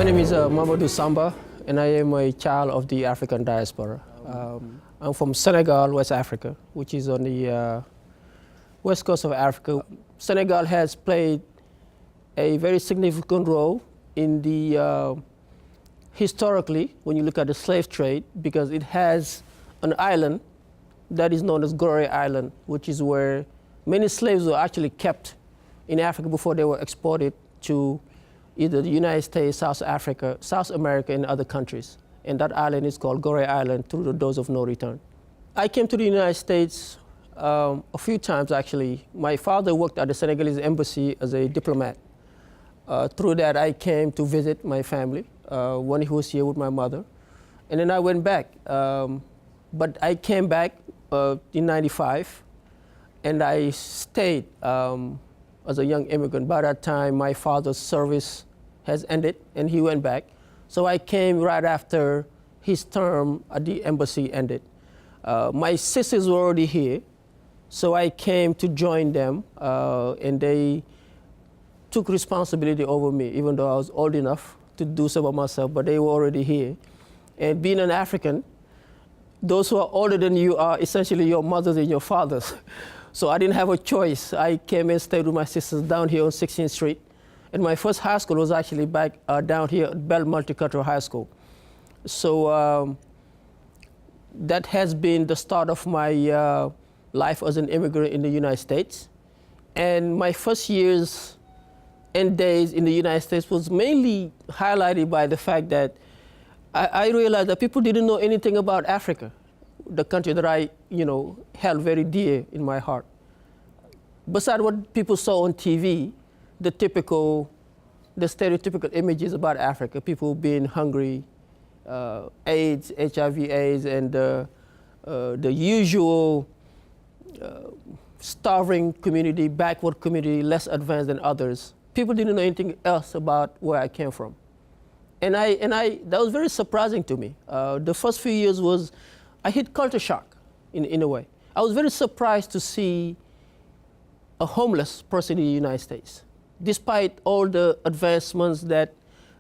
My name is Mamadou Samba, and I am a child of the African diaspora. I'm from Senegal, West Africa, which is on the west coast of Africa. Senegal has played a very significant role in the, historically, when you look at the slave trade, because it has an island that is known as Gorée Island, which is where many slaves were actually kept in Africa before they were exported to either the United States, South Africa, South America, and other countries. And that island is called Gorée Island, through the doors of no return. I came to the United States a few times, actually. My father worked at the Senegalese embassy as a diplomat. Through that, I came to visit my family when he was here with my mother. And then I went back. But I came back in '95, and I stayed as a young immigrant. By that time, my father's service has ended, and he went back. So I came right after his term at the embassy ended. My sisters were already here, so I came to join them, and they took responsibility over me, even though I was old enough to do so by myself, but they were already here. And being an African, those who are older than you are essentially your mothers and your fathers. So I didn't have a choice. I came and stayed with my sisters down here on 16th Street. And my first high school was actually back down here at Bell Multicultural High School. So that has been the start of my life as an immigrant in the United States. And my first years and days in the United States was mainly highlighted by the fact that I realized that people didn't know anything about Africa, the country that I, held very dear in my heart. Besides what people saw on TV, the stereotypical images about Africa, people being hungry, AIDS, HIV/AIDS, and the usual starving community, backward community, less advanced than others. People didn't know anything else about where I came from. And that was very surprising to me. The first few years I hit culture shock in a way. I was very surprised to see a homeless person in the United States. Despite all the advancements that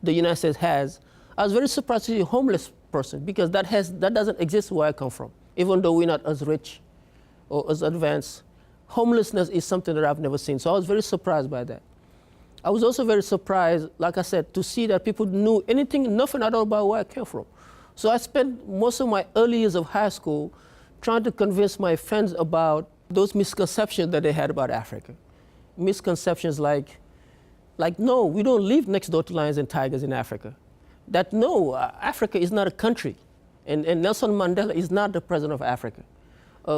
the United States has, I was very surprised to see a homeless person, because that doesn't exist where I come from. Even though we're not as rich or as advanced, homelessness is something that I've never seen. So I was very surprised by that. I was also very surprised, like I said, to see that people knew nothing at all about where I came from. So I spent most of my early years of high school trying to convince my friends about those misconceptions that they had about Africa. Misconceptions like no, we don't live next door to lions and tigers in Africa. That no, Africa is not a country. And Nelson Mandela is not the president of Africa.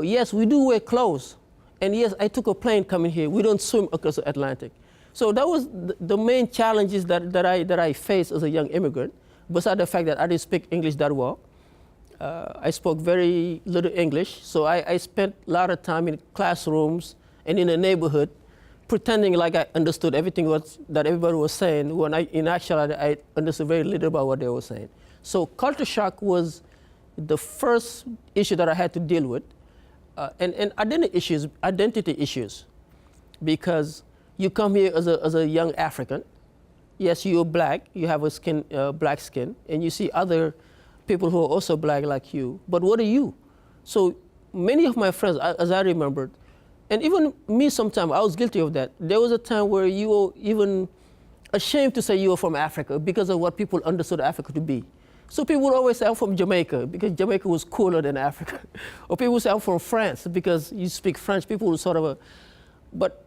Yes, we do wear clothes. And yes, I took a plane coming here. We don't swim across the Atlantic. So that was the main challenges that I faced as a young immigrant, besides the fact that I didn't speak English that well. I spoke very little English, so I spent a lot of time in classrooms and in the neighborhood pretending like I understood everything that everybody was saying, when in actuality I understood very little about what they were saying. So culture shock was the first issue that I had to deal with, and identity issues, because you come here as a young African. Yes, you're black, you have black skin, and you see other people who are also black like you, but what are you? So many of my friends, as I remembered, and even me sometimes, I was guilty of that. There was a time where you were even ashamed to say you were from Africa because of what people understood Africa to be. So people would always say, I'm from Jamaica, because Jamaica was cooler than Africa. Or people would say, I'm from France, because you speak French. People would sort of, but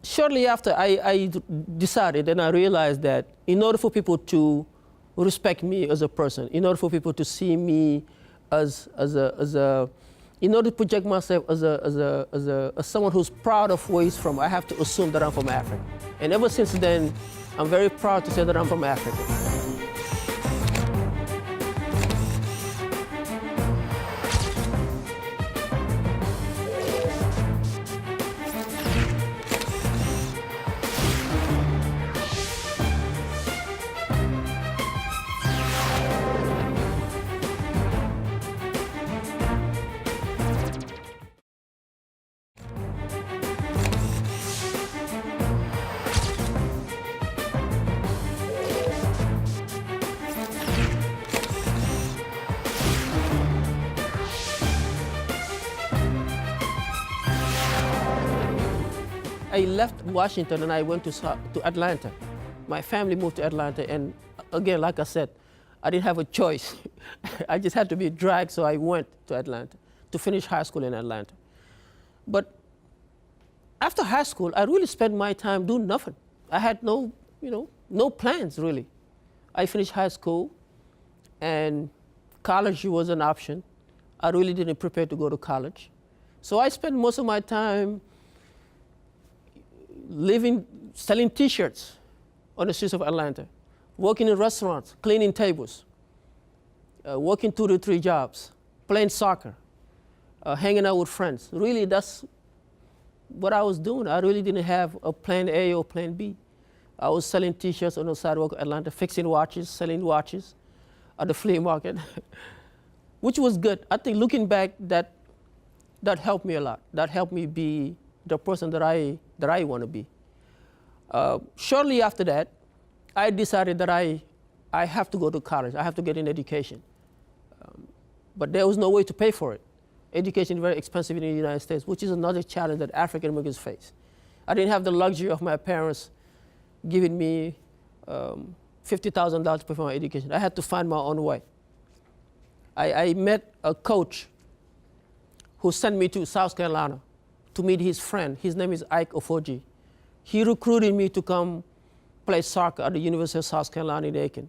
shortly after, I decided and I realized that in order for people to respect me as a person, in order for people to see me in order to project myself as someone who's proud of where he's from, I have to assume that I'm from Africa. And ever since then, I'm very proud to say that I'm from Africa. I left Washington and I went to Atlanta. My family moved to Atlanta, and again, like I said, I didn't have a choice. I just had to be dragged, so I went to Atlanta to finish high school in Atlanta. But after high school, I really spent my time doing nothing. I had no plans, really. I finished high school, and college was an option. I really didn't prepare to go to college. So I spent most of my time selling T-shirts on the streets of Atlanta, working in restaurants, cleaning tables, working 2 to 3 jobs, playing soccer, hanging out with friends. Really, that's what I was doing. I really didn't have a plan A or plan B. I was selling T-shirts on the sidewalk of Atlanta, fixing watches, selling watches at the flea market, which was good. I think looking back, that helped me a lot. That helped me be the person that I want to be. Shortly after that, I decided that I have to go to college. I have to get an education. But there was no way to pay for it. Education is very expensive in the United States, which is another challenge that African Americans face. I didn't have the luxury of my parents giving me $50,000 to pay for my education. I had to find my own way. I met a coach who sent me to South Carolina to meet his friend. His name is Ike Ofoji. He recruited me to come play soccer at the University of South Carolina in Aiken.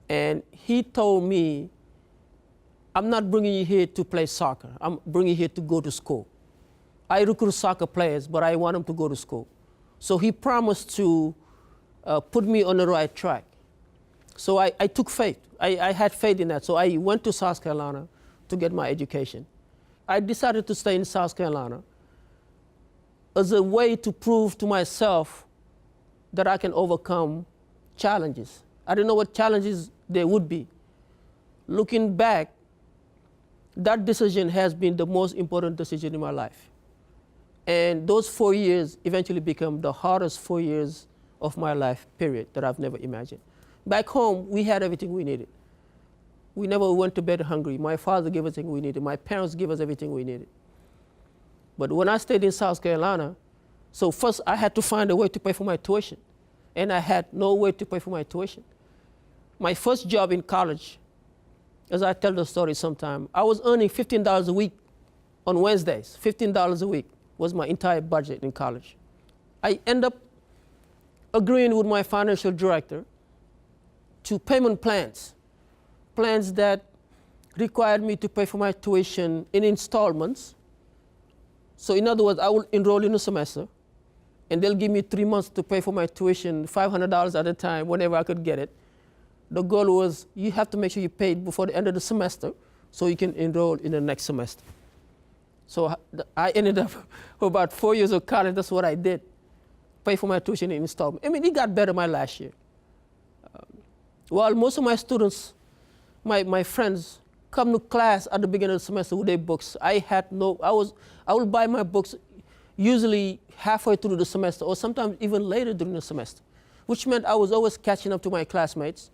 And he told me, I'm not bringing you here to play soccer. I'm bringing you here to go to school. I recruit soccer players, but I want them to go to school. So he promised to put me on the right track. So I took faith. I had faith in that. So I went to South Carolina to get my education. I decided to stay in South Carolina as a way to prove to myself that I can overcome challenges. I didn't know what challenges there would be. Looking back, that decision has been the most important decision in my life. And those 4 years eventually became the hardest 4 years of my life, period, that I've never imagined. Back home, we had everything we needed. We never went to bed hungry. My father gave us everything we needed. My parents gave us everything we needed. But when I stayed in South Carolina, so first I had to find a way to pay for my tuition. And I had no way to pay for my tuition. My first job in college, as I tell the story sometime, I was earning $15 a week on Wednesdays. $15 a week was my entire budget in college. I ended up agreeing with my financial director to payment plans that required me to pay for my tuition in installments. So in other words, I will enroll in a semester, and they'll give me 3 months to pay for my tuition, $500 at a time, whenever I could get it. The goal was you have to make sure you pay before the end of the semester so you can enroll in the next semester. So I ended up, for about 4 years of college, that's what I did, pay for my tuition in installment. I mean, it got better my last year. While most of my students, my friends, come to class at the beginning of the semester with their books, I would buy my books usually halfway through the semester or sometimes even later during the semester, which meant I was always catching up to my classmates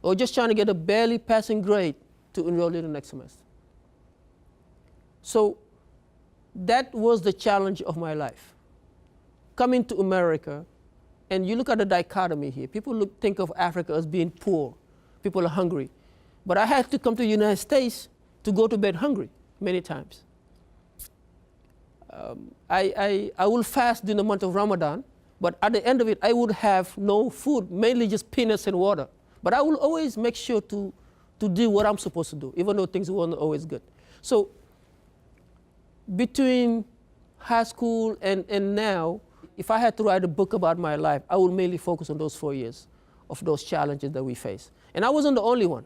or just trying to get a barely passing grade to enroll in the next semester. So that was the challenge of my life. Coming to America, and you look at the dichotomy here. People think of Africa as being poor. People are hungry. But I had to come to the United States to go to bed hungry many times. I will fast during the month of Ramadan, but at the end of it, I would have no food, mainly just peanuts and water. But I will always make sure to do what I'm supposed to do, even though things weren't always good. So between high school and now, if I had to write a book about my life, I would mainly focus on those 4 years of those challenges that we faced. And I wasn't the only one.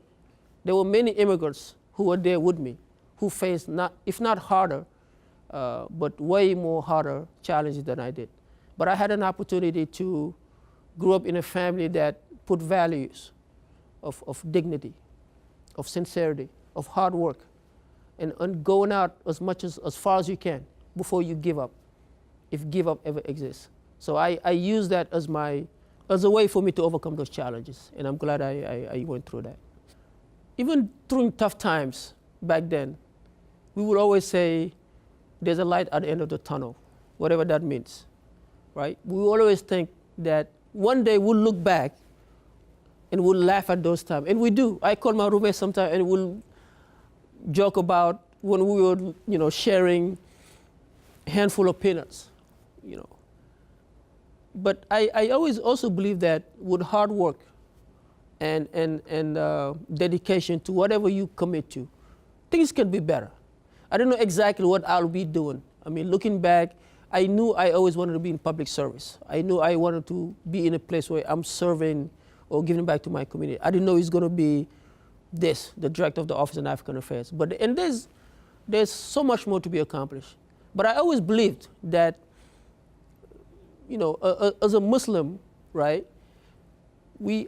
There were many immigrants who were there with me, who faced, if not harder, but way more harder challenges than I did. But I had an opportunity to grow up in a family that put values of dignity, of sincerity, of hard work, and going out as far as you can before you give up, if give up ever exists. So I use that as a way for me to overcome those challenges, and I'm glad I went through that. Even during tough times back then, we would always say, there's a light at the end of the tunnel, whatever that means. right? We always think that one day we'll look back and we'll laugh at those times. And we do. I call my roommate sometimes and we'll joke about when we were, sharing a handful of peanuts, But I always also believe that with hard work and dedication to whatever you commit to, things can be better. I don't know exactly what I'll be doing. I mean, looking back, I knew I always wanted to be in public service. I knew I wanted to be in a place where I'm serving or giving back to my community. I didn't know it's going to be the director of the Office of African Affairs. And there's so much more to be accomplished. But I always believed that, as a Muslim, right,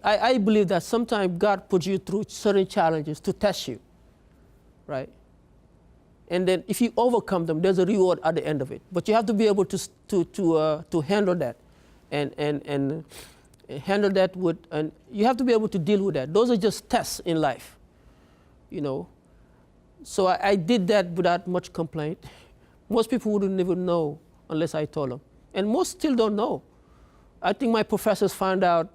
I believe that sometimes God puts you through certain challenges to test you, right? And then if you overcome them, there's a reward at the end of it. But you have to be able to handle that and handle that and you have to be able to deal with that. Those are just tests in life, So I did that without much complaint. Most people wouldn't even know unless I told them. And most still don't know. I think my professors found out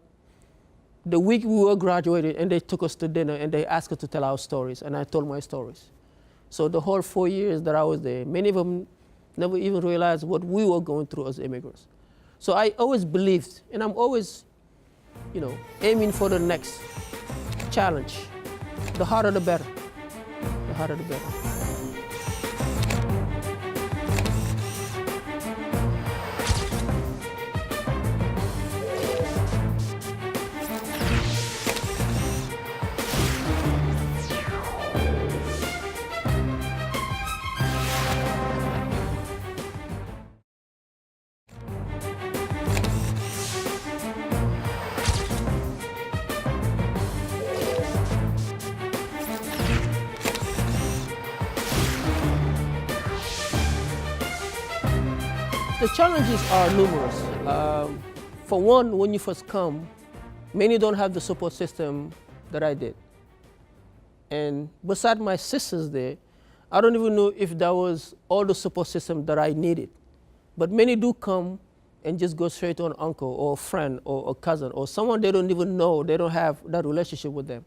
the week we were graduated and they took us to dinner and they asked us to tell our stories and I told my stories. So the whole 4 years that I was there, many of them never even realized what we were going through as immigrants. So I always believed, and I'm always, aiming for the next challenge. The harder the better. The harder the better. The challenges are numerous. For one, when you first come, many don't have the support system that I did. And beside my sisters there, I don't even know if that was all the support system that I needed. But many do come and just go straight to an uncle or a friend or a cousin or someone they don't even know, they don't have that relationship with them.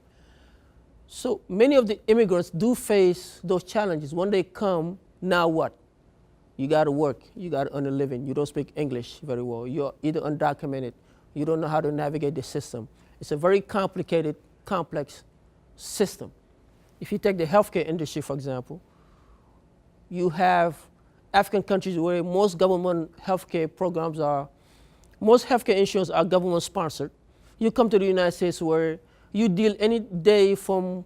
So many of the immigrants do face those challenges. When they come, now what? You got to work, you got to earn a living, you don't speak English very well, you're either undocumented, you don't know how to navigate the system. It's a very complicated, complex system. If you take the healthcare industry, for example, you have African countries where most government healthcare programs most healthcare insurance are government sponsored. You come to the United States where you deal any day from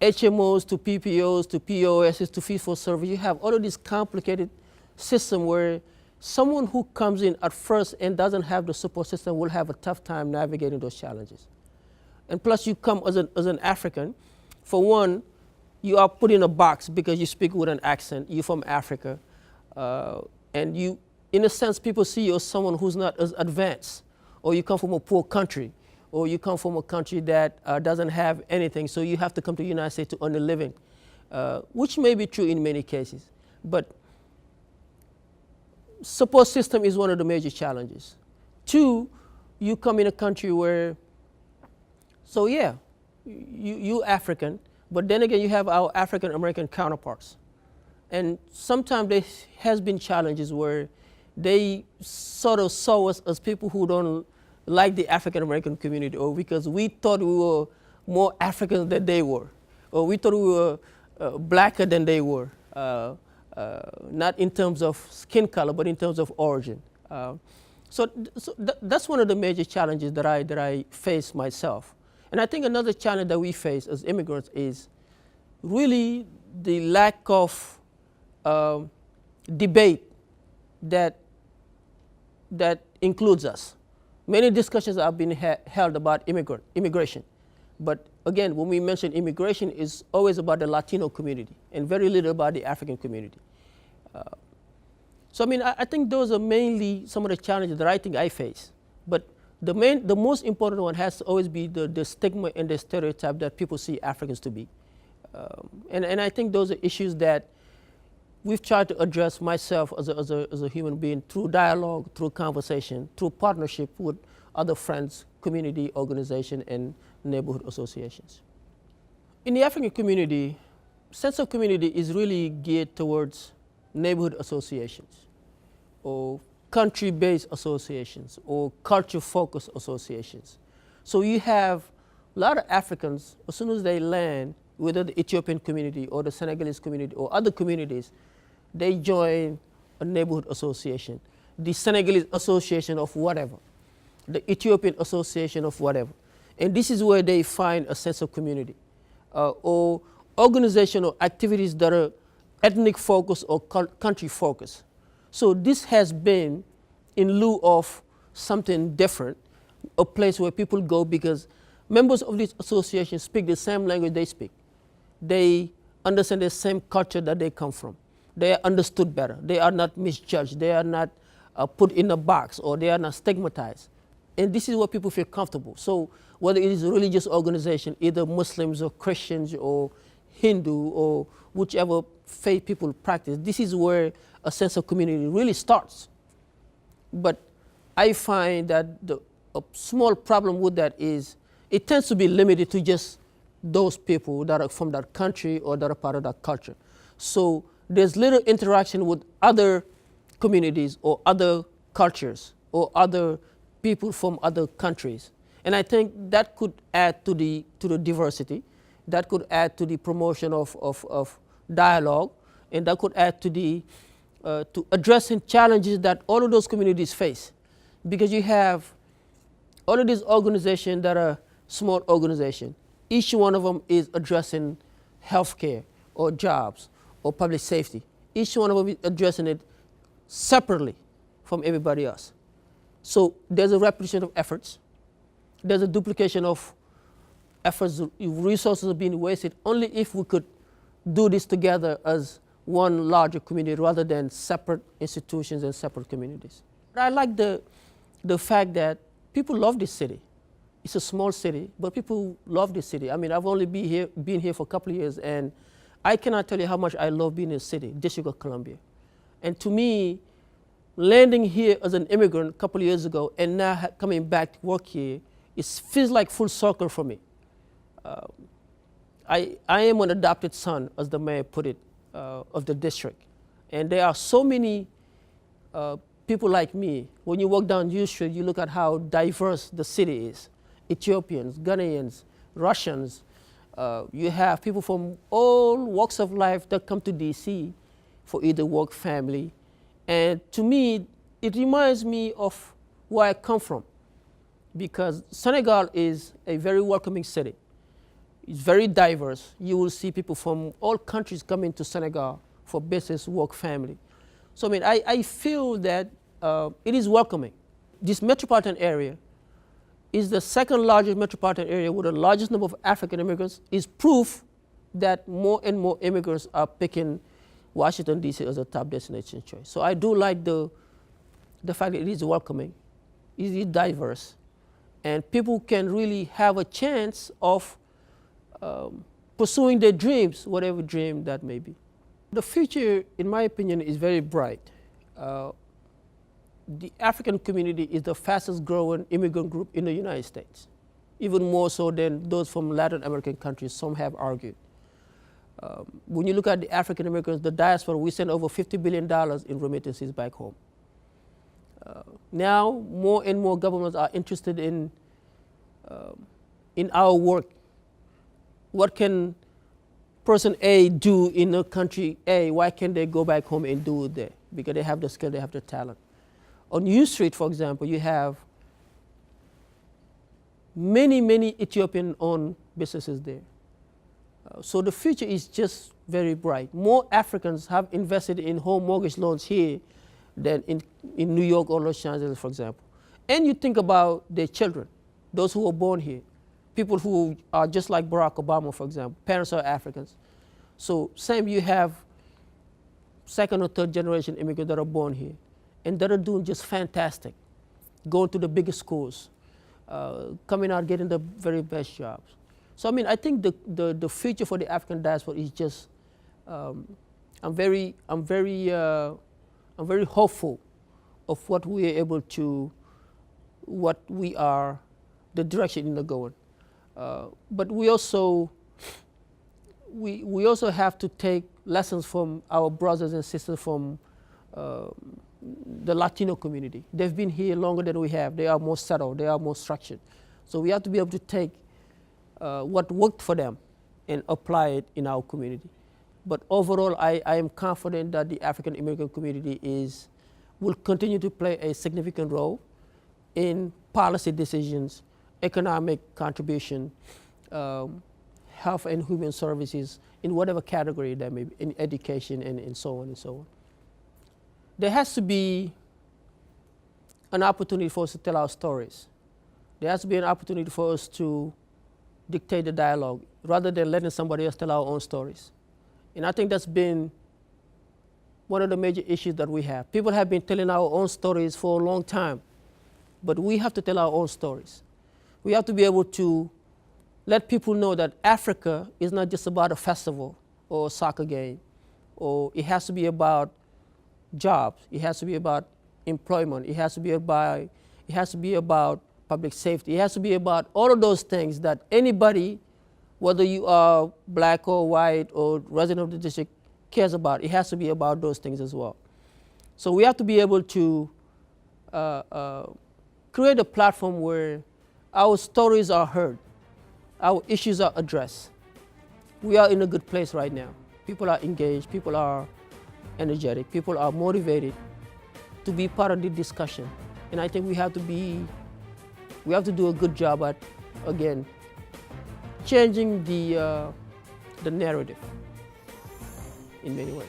HMOs to PPOs to POSs to fee-for-service. You have all of this complicated system where someone who comes in at first and doesn't have the support system will have a tough time navigating those challenges. And plus you come as an African. For one, you are put in a box because you speak with an accent, you're from Africa, and you, in a sense, people see you as someone who's not as advanced, or you come from a poor country, or you come from a country that doesn't have anything, so you have to come to the United States to earn a living, which may be true in many cases. But support system is one of the major challenges. Two, you come in a country where, so yeah, you African, but then again you have our African American counterparts. And sometimes there has been challenges where they sort of saw us as people who don't like the African American community, or because we thought we were more African than they were, or we thought we were blacker than they were. Not in terms of skin color, but in terms of origin. So that's one of the major challenges that I face myself. And I think another challenge that we face as immigrants is really the lack of debate that includes us. Many discussions have been held about immigration. But again, when we mention immigration, it's always about the Latino community and very little about the African community. So I mean, I think those are mainly some of the challenges that I think I face. But the most important one has to always be the stigma and the stereotype that people see Africans to be. And I think those are issues that we've tried to address myself as a human being through dialogue, through conversation, through partnership with other friends, community organizations, and neighborhood associations. In the African community, sense of community is really geared towards neighborhood associations or country-based associations or culture-focused associations. So you have a lot of Africans, as soon as they land, whether the Ethiopian community or the Senegalese community or other communities, they join a neighborhood association, the Senegalese association of whatever, the Ethiopian association of whatever. And this is where they find a sense of community or organizational activities that are ethnic focused or country focused. So this has been in lieu of something different, a place where people go because members of this association speak the same language they speak. They understand the same culture that they come from. They are understood better. They are not misjudged. They are not put in a box or they are not stigmatized. And this is where people feel comfortable. So whether it is a religious organization, either Muslims or Christians or Hindu or whichever faith people practice, this is where a sense of community really starts. But I find that a small problem with that is it tends to be limited to just those people that are from that country or that are part of that culture. So there's little interaction with other communities or other cultures or other people from other countries. And I think that could add to the diversity, that could add to the promotion of dialogue, and that could add to to addressing challenges that all of those communities face. Because you have all of these organizations that are small organizations. Each one of them is addressing healthcare or jobs or public safety. Each one of them is addressing it separately from everybody else. So there's a repetition of efforts. There's a duplication of efforts. Resources are being wasted only if we could do this together as one larger community rather than separate institutions and separate communities. I like the fact that people love this city. It's a small city, but people love this city. I mean, I've only been here for a couple of years, and I cannot tell you how much I love being in the city, District of Columbia. And to me, landing here as an immigrant a couple of years ago and now coming back to work here, it feels like full circle for me. I am an adopted son, as the mayor put it, of the district. And there are so many people like me. When you walk down U Street, you look at how diverse the city is. Ethiopians, Ghanaians, Russians. You have people from all walks of life that come to DC for either work, family. And to me, it reminds me of where I come from, because Senegal is a very welcoming city. It's very diverse. You will see people from all countries coming to Senegal for business, work, family. So I mean, I feel that it is welcoming. This metropolitan area is the second largest metropolitan area with the largest number of African immigrants, is proof that more and more immigrants are picking Washington, D.C. as a top destination choice. So I do like the fact that it is welcoming, it is diverse, and people can really have a chance of pursuing their dreams, whatever dream that may be. The future, in my opinion, is very bright. The African community is the fastest growing immigrant group in the United States, even more so than those from Latin American countries, some have argued. When you look at the African Americans, the diaspora, we send over $50 billion in remittances back home. Now, more and more governments are interested in our work. What can person A do in a country A? Why can't they go back home and do it there? Because they have the skill, they have the talent. On U Street, for example, you have many, many Ethiopian-owned businesses there. So the future is just very bright. More Africans have invested in home mortgage loans here than in New York or Los Angeles, for example. And you think about their children, those who were born here, people who are just like Barack Obama, for example. Parents are Africans. So same, you have second or third generation immigrants that are born here and that are doing just fantastic, going to the biggest schools, coming out, getting the very best jobs. So I mean, I think the future for the African diaspora is just I'm very hopeful of what we are able to, what we are, the direction in the going. But we also have to take lessons from our brothers and sisters from the Latino community. They've been here longer than we have. They are more settled. They are more structured. So we have to be able to take what worked for them and apply it in our community. But overall, I am confident that the African American community will continue to play a significant role in policy decisions, economic contribution, health and human services, in whatever category that may be, in education and so on and so on. There has to be an opportunity for us to tell our stories. There has to be an opportunity for us to dictate the dialogue rather than letting somebody else tell our own stories. And I think that's been one of the major issues that we have. People have been telling our own stories for a long time, but we have to tell our own stories. We have to be able to let people know that Africa is not just about a festival or a soccer game, or it has to be about jobs, it has to be about employment, it has to be about public safety, it has to be about all of those things that anybody, whether you are black or white or resident of the district, cares about. It has to be about those things as well. So we have to be able to create a platform where our stories are heard, our issues are addressed. We are in a good place right now. People are engaged, people are energetic, people are motivated to be part of the discussion. And I think we have to do a good job at, again, changing the narrative in many ways.